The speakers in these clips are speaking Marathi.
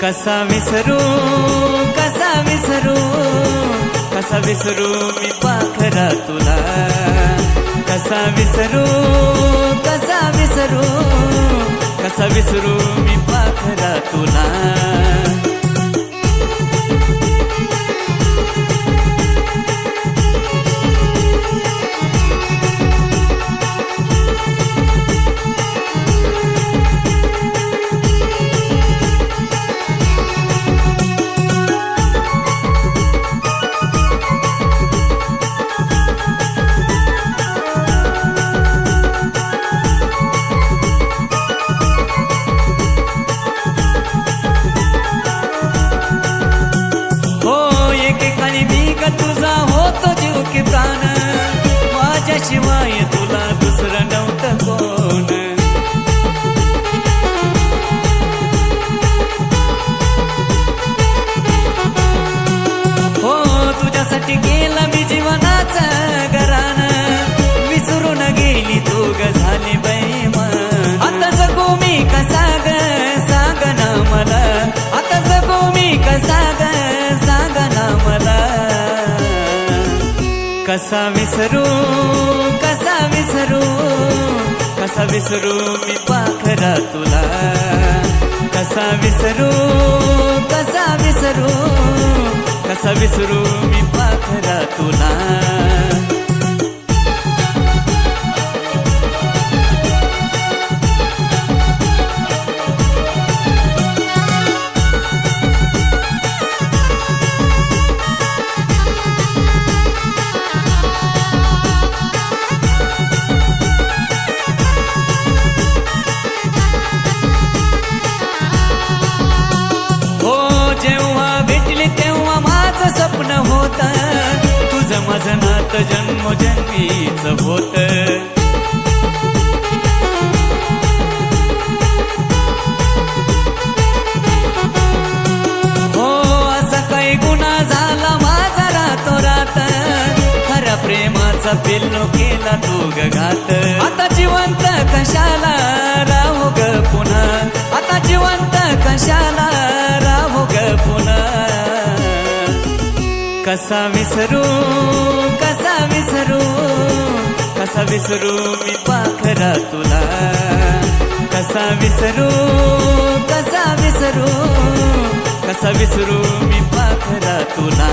कसा विसरू कसा विसरू कसा विसरू मी पाखरा तुला कसा विसरू कसा विसरू कसा विसरू मी पाखरा तुला तुझा होतो जीव की प्राण माझ्याशिवाय तुला दुसरं नव्हतं कोण हो तुझ्यासाठी गेला मी जीवनाचा गरान विसरून गेली तू ग झाली बेईमान आता जगू मी कसा ग सांग ना मला आता जगू मी कसा ग सांग ना मला कसा विसरू कसा विसरू कसा विसरू मी पाखरा तुला कसा विसरू कसा विसरू कसा विसरू मी पाखरा तुला स्वप्न होत तुझं माझं नातं जन्मोजन्मीच होत हो असा काही गुन्हा झाला माझा रातो रात खऱ्या प्रेमाचा पिल्लो केला तू ग घात आता जिवंत कशाला राहू ग पुन्हा आता जिवंत कशाला राहू ग पुन्हा कसा विसरू कसा विसरू कसा विसरू मी पाखरा तुला कसा विसरू कसा विसरू कसा विसरू मी पाखरा तुला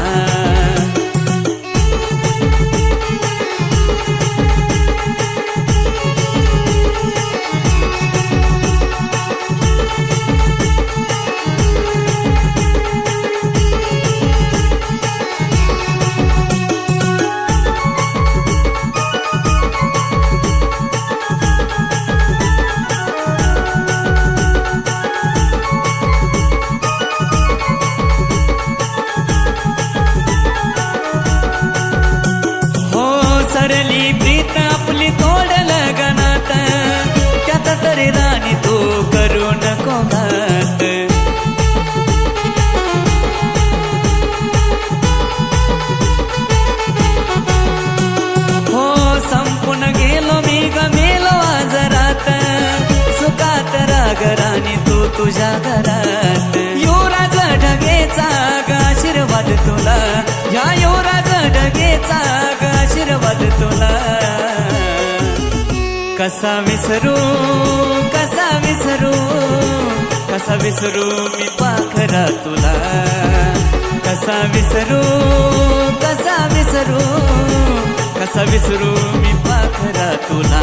सरली प्रीत आपली तोड लगनात त्याचा तरी राणी तू करू नको घात हो संपून गेलो मी गमेलो आज रात सुखात राग राणी तू तुझ्या घरात युवराज ढगेचा ग आशीर्वाद तुला या युवराज ढगेचा ग आशीर्वाद तुला कसा विसरू कसा विसरू कसा विसरू मी पाखरा तुला कसा विसरू कसा विसरू कसा विसरू मी पाखरा तुला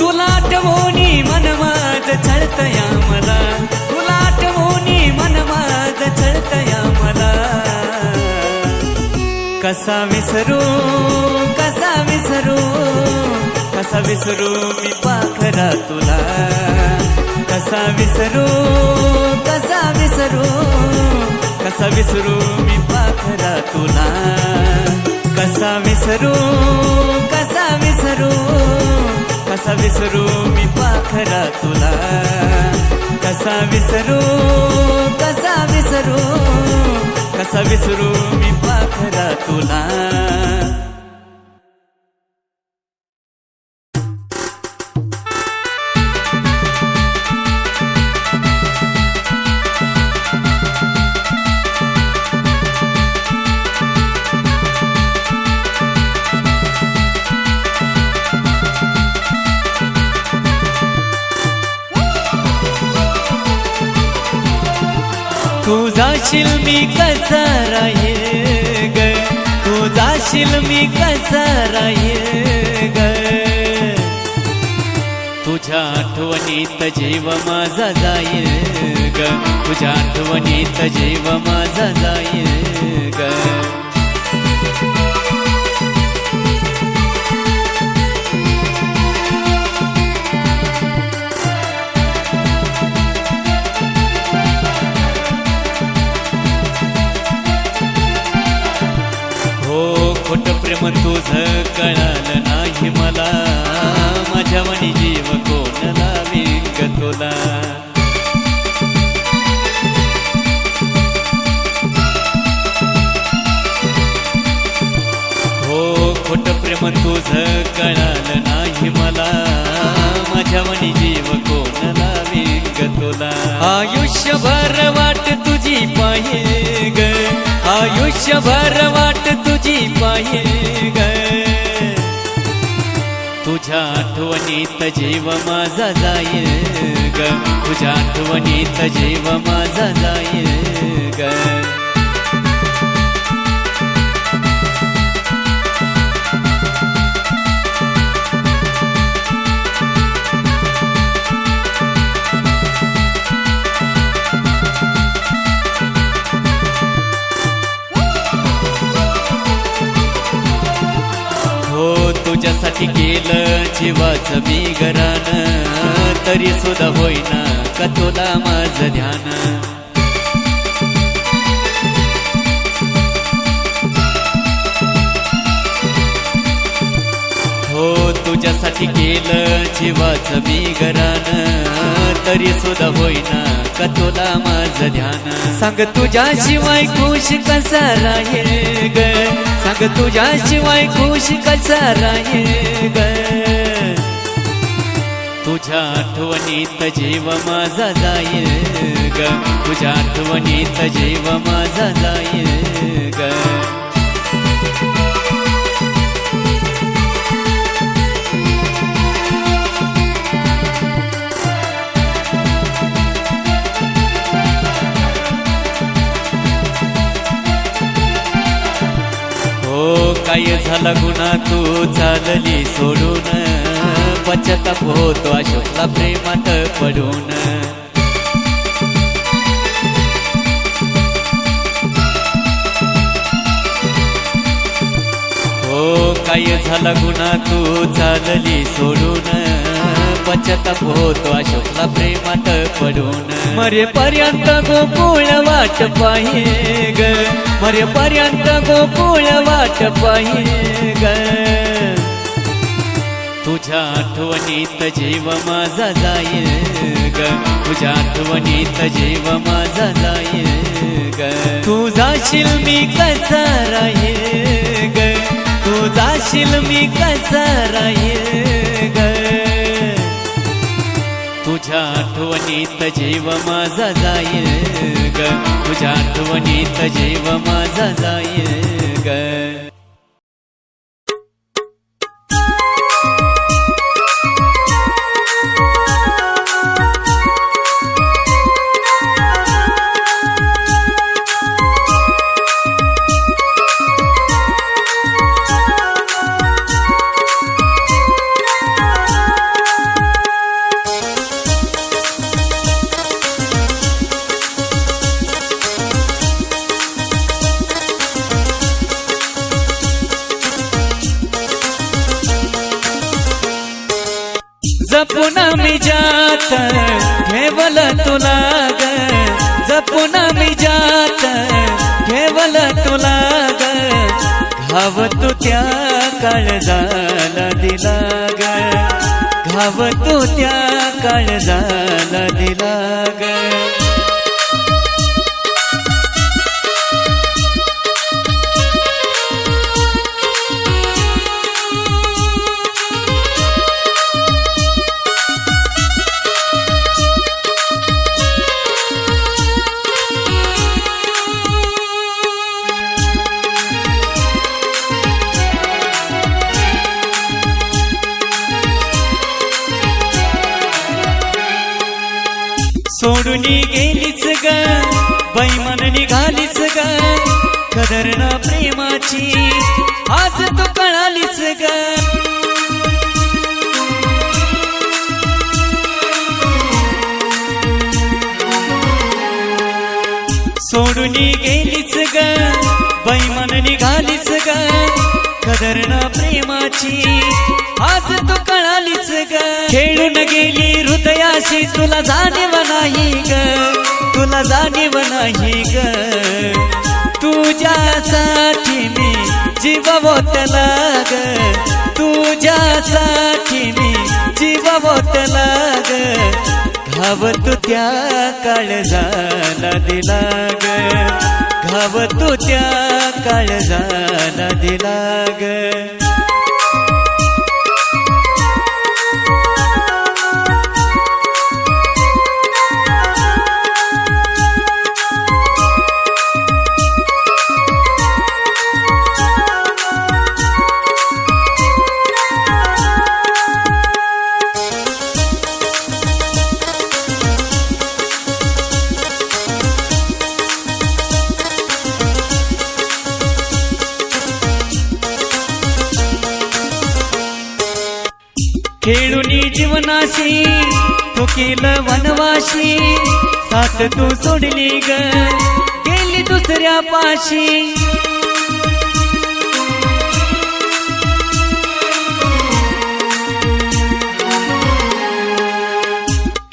तुला आठवणी मन माझ छळतया मला तुला आठवणी मन माझ छळतया मला कसा विसरू कसा विसरू कसा विसरू मी पाखरा तुला कसा विसरू कसा विसरू कसा विसरू मी पाखरा तुला कसा विसरू कसा विसरू कसा विसरू मी पाखरा तुला कसा विसरू कसा विसरू कसा विसरू मी पाखरा तुला तू जाशील मी कसा राहील ग, तू जाशील मी कसा राहील ग, तुझ्या आठवणीत जीव माझा जाईल ग, तुझ्या आठवणीत जीव माझा जाईल ग. खोट प्रेम तुझं कळालं नाही मला, माझ्या मनी जीव कोण लावीन ग तुला. हो खोट प्रेम तुझं कळालं नाही मला, माझ्या मनी जीव कोण लावीन ग तुला. आयुष्यभर वाट तुझी पाहिजे ग, आयुष्यभर वाट तुझी पाहिजे ग, तुझ्या आठवणीत जीव माझा जाईल ग, तुझ्या आठवणीत जीव माझा जाईल ग. तुझ्यासाठी केलं जीवाचं बिगरान, तरी सुद्धा होईना का तुला माझं ध्यान. हो तुझ्यासाठी केलं जीवाचं बिगरान, तरी सुद्धा होईना का तुला माझं ध्यान. सांग तुझ्याशिवाय खुश कसा राहील ग, सांग तुझ्याशिवाय खुश कसा राहील ग, तुझ्या आठवणीत जीव माझा जाईल ग, तुझ्या आठवणीत जीव माझा जाईल ग. काय झाला गुन्हा तू चालली सोडून, पश्चाताप होतो अशोकला प्रेमात पडून. हो काय झाला गुन्हा तू चालली सोडून, पश्चाताप होतो अशोकला प्रेमात पडून. मरेपर्यंत गोकुळ वाट पाहिजे ग, मरेपर्यंत गोकुळ वाट पाहिजे ग, तुझ्या आठवणीत जीव माझा जाईल ग, तुझ्या आठवणीत जीव माझा जाईल ग. तू जाशील मी कसा राहील ग, तू जाशील मी कसा राहील ग, तुझ्या आठवणीत जीव माझा जाईल ग, तुझ्या आठवणीत जीव माझा जाईल ग. जपून मी जात ठेवल तुला ग, जपून मी जात ठेवल तुला ग, घाव तू त्या काळजाला दिला ग, घाव तू त्या काळजाला दिला ग. सोडून गेलीच ग बैमान निघालीच ग कदर ना प्रेमाची आज तू कळालीच ग सोडून गेलीच ग बैमान निघालीच ग कदर ना प्रेमाची आज तू कळालीच ग खेळून गेली हृदयाशी तुला जाणीव नाही ग तुला जाणीव नाही ग तुझ्यासाठी मी जीव ओतला ग तुझ्यासाठी मी जीव ओतला ग घाव तू त्या काळजाला दिला ग घाव तू त्या काळजाला दिला ग खेळूनी जीवनाशी तू केलं वनवाशी साथ तू सोडली ग गेली दुसऱ्या पाशी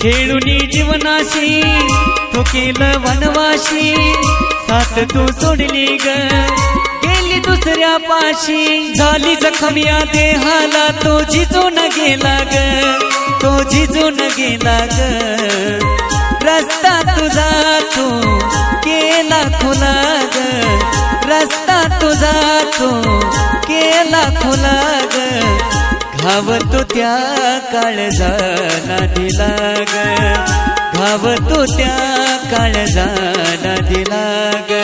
खेळूनी जीवनाशी तू केलं वनवाशी साथ तू सोडली ग गेली दुसऱ्या पाशी झाली जखम या देहाला तो झिजून गेला ग तो झिजून गेला ग रस्ता तुझा तू केला खुला ग रस्ता तुझा तू केला खुला ग घाव तू त्या काळजाला दिला ग घाव तू त्या काळजाला दिला ग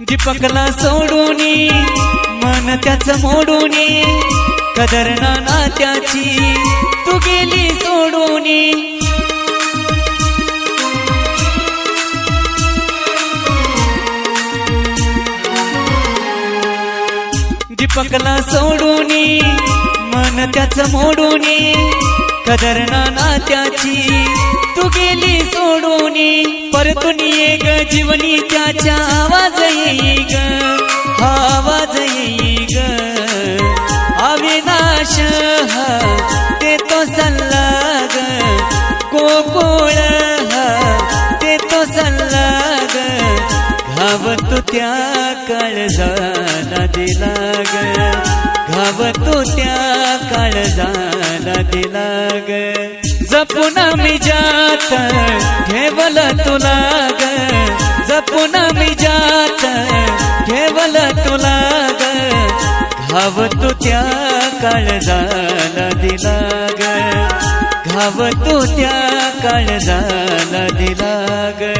दीपकला सोडूनी मन त्याच मोडूनी कदर ना नात्याची तू गेली सोडूनी दीपकला सोडूनी मन त्याच मोडूनी कदर ना नात्याची तू गेली सोडूनी परतून ये ग जीवनी त्याच्या आवाज येई ग आवाज येई ग अविनाश हा देतो सल्ला ग गोकुळ हा देतो सल्ला ग घाव तू त्या काळजाला दिला ग घाव तू त्या काळजाला दिला ग जपून मी जात ठेवल तुला ग जपून मी जात ठेवल तुला ग घाव तू त्या काळजाला दिला ग घाव तू त्या काळजाला दिला ग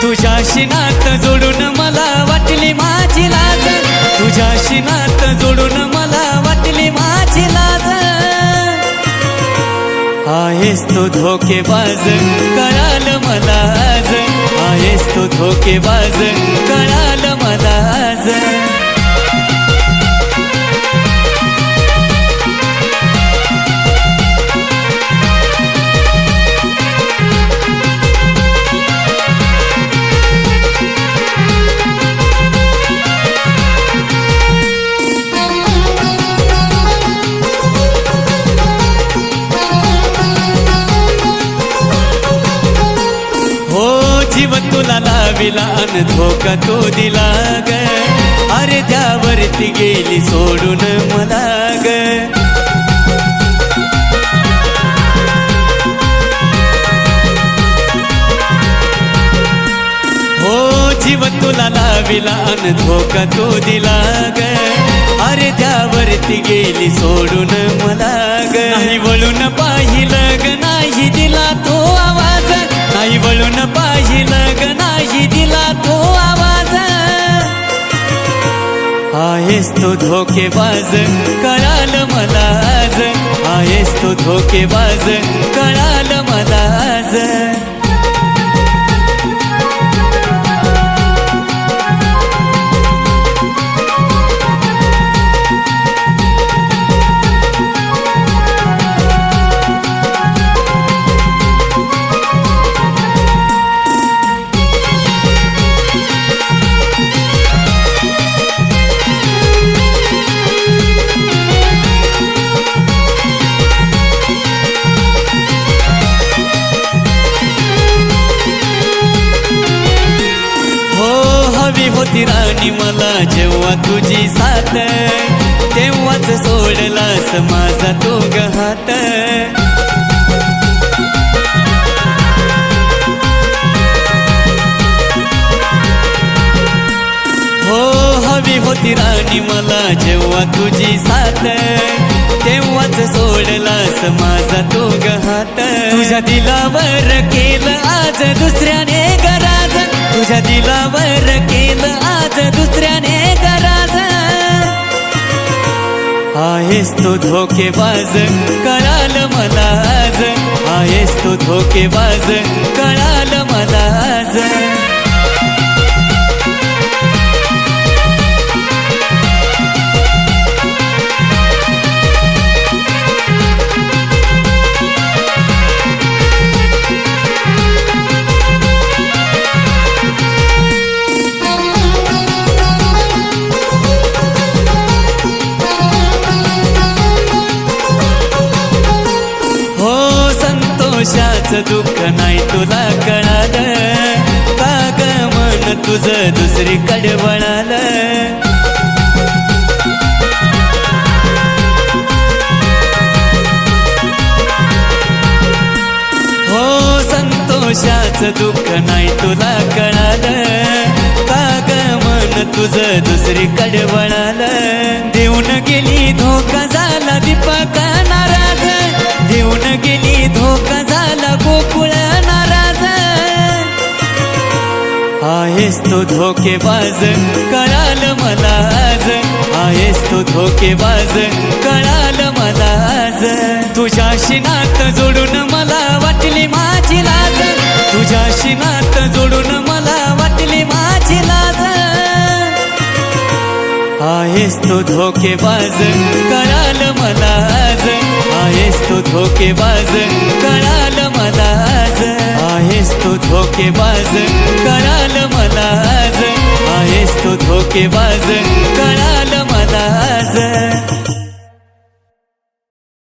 तुझ्याशी नात जोडून मला वाटली माझी लाज तुझ्याशी नात जोडून मला वाटली माझी लाज आहेस तू धोकेबाज कळाल मला आज आहेस तू धोकेबाज कळाल मला आज लाविला अन धोका तो दिला ग, अरे त्यावरती गेली सोडून मला ग. हो जीव तुला लाविला अन धोका तो दिला ग, अरे त्यावरती गेली सोडून मला ग. नाही वळून पाहिलं ग, नाही दिला तो आवाज, नाही वळून पाहिलं ग, नाही दिला तो आवाज. आहेस तो धोकेबाज कळालं मला आज, आहेस तो धोकेबाज कळालं मला आज. होती राणी मला जेव्हा तुझी साथ, तेव्हाच सोडलास माझा तो ग हात. हो हवी होती राणी मला जेव्हा तुझी साथ, तेव्हाच सोडलास माझा तो ग हात. तुझ्या दिलावर केलं आज दुसऱ्याने गराज, तुझ्या दिलावर केलं आज दुसऱ्याने गराज. आहेस तो धोकेबाज कळालं मला आज, आहेस तो धोकेबाज कळालं मला आज. संतोषाचं दुःख नाही तुला कळालं का ग, मन तुझं दुसरीकडे वळालं. हो संतोषाचं दुःख नाही तुला कळालं का ग, मन तुझं दुसरीकडे वळालं. देऊन गेली धोका झाला दीपक नाराज, देऊन गेली धोका झाला गोकुळ नाराज. आहेस तो धोकेबाज कळालं मला आज, आहेस तो धोकेबाज कळालं मला आज. तुझ्याशी नात जोडून मला वाटली माझी लाज, तुझ्याशी नात जोडून मला वाटली माझी लाज. आहेस तो धोकेबाज कळालं मला आज, आहेस तो धोकेबाज कळालं मला आज. आहेस तो धोकेबाज कळालं मला आज, आहेस तो धोकेबाज कळालं मला आज.